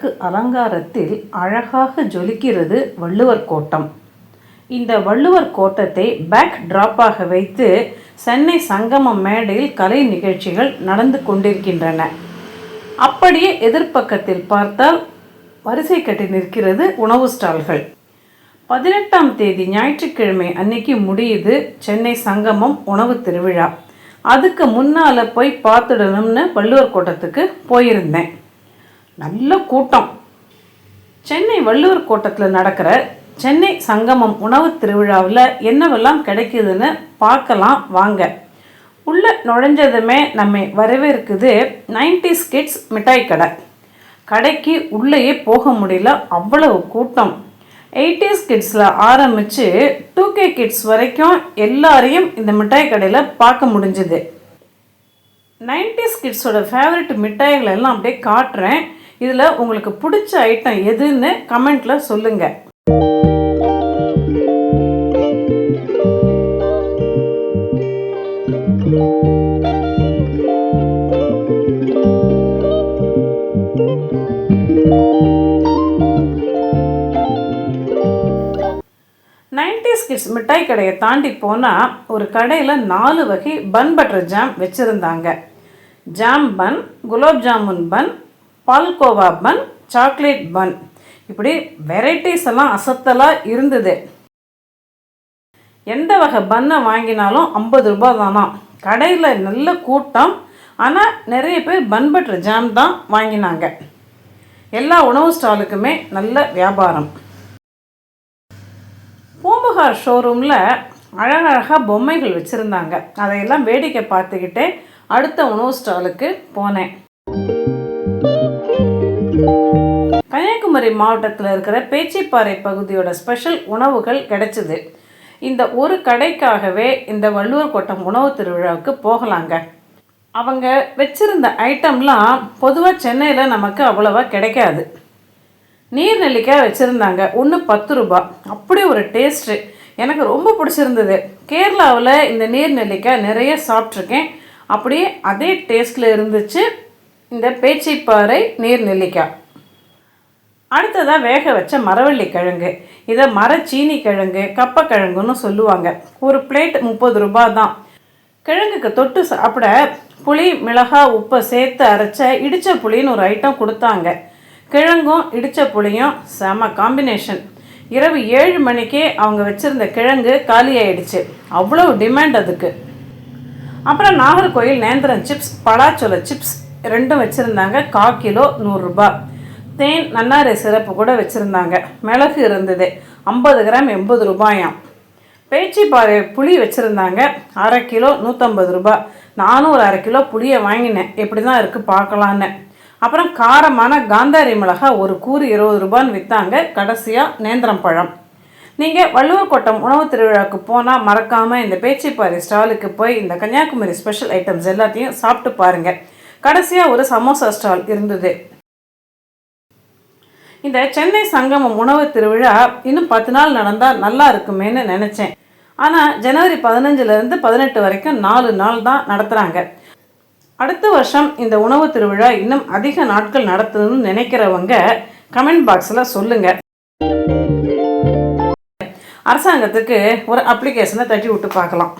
அழகு அலங்காரத்தில் அழகாக ஜொலிக்கிறது வள்ளுவர் கோட்டம். இந்த வள்ளுவர் கோட்டத்தை பேக் டிராப்பாக வைத்து சென்னை சங்கமம் மேடையில் கலை நிகழ்ச்சிகள் நடந்து கொண்டிருக்கின்றன. அப்படியே எதிர்ப்பக்கத்தில் பார்த்தால் வரிசை கட்டி நிற்கிறது உணவு ஸ்டால்கள். 18ஆம் தேதி ஞாயிற்றுக்கிழமை அன்னைக்கு முடியுது சென்னை சங்கமம் உணவு திருவிழா. அதுக்கு முன்னால் போய் பார்த்துடணும்னு வள்ளுவர் கோட்டத்துக்கு போயிருந்தேன். நல்ல கூட்டம். சென்னை வள்ளுவர் கோட்டத்தில் நடக்கிற சென்னை சங்கமம் உணவு திருவிழாவில் என்னவெல்லாம் கிடைக்குதுன்னு பார்க்கலாம் வாங்க. உள்ளே நுழைஞ்சதுமே நம்மை வரவேற்குது 90s கிட்ஸ் மிட்டாய் கடை. கடைக்கு உள்ளேயே போக முடியல, அவ்வளவு கூட்டம். 80s கிட்ஸில் ஆரம்பித்து 2K கிட்ஸ் வரைக்கும் எல்லாரையும் இந்த மிட்டாய் கடையில் பார்க்க முடிஞ்சுது. 90s கிட்ஸோட ஃபேவரட் மிட்டாய்கள் எல்லாம் அப்படியே காட்டுறேன். இதில் உங்களுக்கு பிடிச்ச ஐட்டம் எதுன்னு கமெண்ட்டில் சொல்லுங்கள். கிட்ஸ் மிட்டாய் கடையை தாண்டி போனால் ஒரு கடையில் 4 வகை பன் பட்டர் ஜாம் வச்சுருந்தாங்க. ஜாம் பன், குலாப் ஜாமுன் பன், பால்கோவா பன், சாக்லேட் பன், இப்படி வெரைட்டிஸ் எல்லாம் அசத்தலாக இருந்தது. எந்த வகை பன்னை வாங்கினாலும் 50 ரூபாய் தானா. கடையில் நல்ல கூட்டம். ஆனால் நிறைய பேர் பன் பட்டர் ஜாம் தான் வாங்கினாங்க. எல்லா உணவு ஸ்டாலுக்குமே நல்ல வியாபாரம். பூம்புகார் ஷோரூமில் அழகழகாக பொம்மைகள் வச்சுருந்தாங்க. அதையெல்லாம் வேடிக்கை பார்த்துக்கிட்டே அடுத்த உணவு ஸ்டாலுக்கு போனேன். கன்னியாகுமரி மாவட்டத்தில் இருக்கிற பேச்சிப்பாறை பகுதியோட ஸ்பெஷல் உணவுகள் கிடைச்சிது. இந்த ஒரு கடைக்காகவே இந்த வள்ளுவர் கோட்டம் உணவு திருவிழாவுக்கு போகலாங்க. அவங்க வச்சுருந்த ஐட்டம்லாம் பொதுவாக சென்னையில் நமக்கு அவ்வளோவா கிடைக்காது. நீர் நெல்லிக்காய் வச்சுருந்தாங்க. ஒன்று 10 ரூபாய். அப்படி ஒரு டேஸ்ட்டு எனக்கு ரொம்ப பிடிச்சிருந்தது. கேரளாவில் இந்த நீர் நெல்லிக்காய் நிறைய சாப்பிட்ருக்கேன். அப்படியே அதே டேஸ்ட்டில் இருந்துச்சு இந்த பேச்சிப்பாறை நீர் நெல்லிக்காய். அடுத்ததாக வேக வச்ச மரவள்ளி கிழங்கு. இதை மரச்சீனி கிழங்கு, கப்பக்கிழங்குன்னு சொல்லுவாங்க. ஒரு பிளேட் 30 ரூபாய் தான். கிழங்குக்கு தொட்டு சாப்பிட புளி, மிளகாய், உப்பை சேர்த்து அரைச்ச இடித்த புளின்னு ஒரு ஐட்டம் கொடுத்தாங்க. கிழங்கும் இடித்த புளியும் செம காம்பினேஷன். இரவு 7 மணிக்கே அவங்க வச்சுருந்த கிழங்கு காலியாயிடுச்சு. அவ்வளோ டிமாண்ட் அதுக்கு. அப்புறம் நாகர்கோயில் நேந்திரன் சிப்ஸ், பலாச்சோள சிப்ஸ் ரெண்டும் வச்சுருந்தாங்க. 1/4 கிலோ 100 ரூபாய். தேன், நன்னாரை சிறப்பு கூட வச்சுருந்தாங்க. மிளகு இருந்தது 50 கிராம் 80 ரூபாயாம். பேச்சிப்பாறை புளி வச்சுருந்தாங்க. 1/2 கிலோ 150 ரூபாய். நானும் ஒரு 1/2 கிலோ புளியை வாங்கினேன். எப்படி தான் இருக்குது பார்க்கலான்னு. அப்புறம் காரமான காந்தாரி மிளகாய் ஒரு கூறு 20 ரூபான்னு விற்றாங்க. கடைசியாக நேந்திரம் பழம். நீங்கள் வள்ளுவர் கோட்டம் உணவு திருவிழாவுக்கு போனால் மறக்காமல் இந்த பேச்சிப்பாறை ஸ்டாலுக்கு போய் இந்த கன்னியாகுமரி ஸ்பெஷல் ஐட்டம்ஸ் எல்லாத்தையும் சாப்பிட்டு பாருங்கள். கடைசியாக ஒரு சமோசா ஸ்டால் இருந்தது. இந்த சென்னை சங்கமம் உணவு திருவிழா இன்னும் 10 நாள் நடந்தால் நல்லா இருக்குமேன்னு நினச்சேன். ஆனால் ஜனவரி 15லேருந்து 18 வரைக்கும் 4 நாள் தான் நடத்துகிறாங்க. அடுத்த வருஷம் இந்த உணவு திருவிழா இன்னும் அதிக நாட்கள் நடத்தணும்னு நினைக்கிறவங்க கமெண்ட் பாக்ஸில் சொல்லுங்கள். அரசாங்கத்துக்கு ஒரு அப்ளிகேஷனை தட்டி விட்டு பார்க்கலாம்.